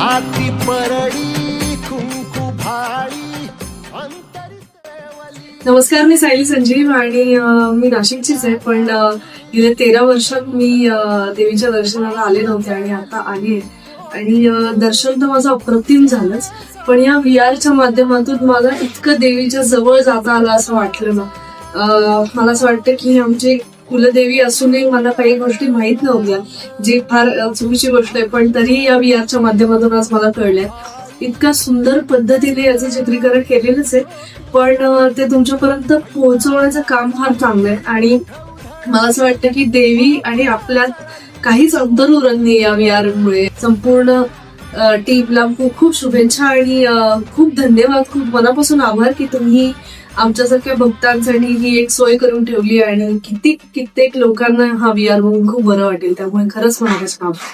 हाती परडी कुंकू भाळी नमस्कार, मी सायली संजीव आणि मी नाशिकचीच आहे. पण गेल्या 13 वर्षात मी देवीच्या दर्शनाला आले नव्हते आणि आता आली आहे. आणि दर्शन तर माझं अप्रतिम झालंच, पण या VR माध्यमातून मला इतकं देवीच्या जवळ जाता आलं असं वाटलं ना. मला असं वाटतं की आमची कुलदेवी असूनही मला काही गोष्टी माहीत नव्हत्या, जी फार चुकीची गोष्ट आहे, पण तरी या VR माध्यमातून आज मला कळलंय. इतक्या सुंदर पद्धतीने याचं चित्रीकरण केलेलंच आहे, पण ते तुमच्यापर्यंत पोहोचवण्याचं काम फार चांगलं आहे. आणि मला असं वाटतं की देवी आणि आपल्यात काहीच अंतर उरत नाही या VR मुळे. संपूर्ण टीमला खूप खूप शुभेच्छा आणि खूप धन्यवाद, खूप मनापासून आभार की तुम्ही आमच्यासारख्या भक्तांसाठी ही एक सोय करून ठेवली आणि कित्येक लोकांना हा VR बघून खूप बरं वाटेल. त्यामुळे खरंच मनापासून आभार.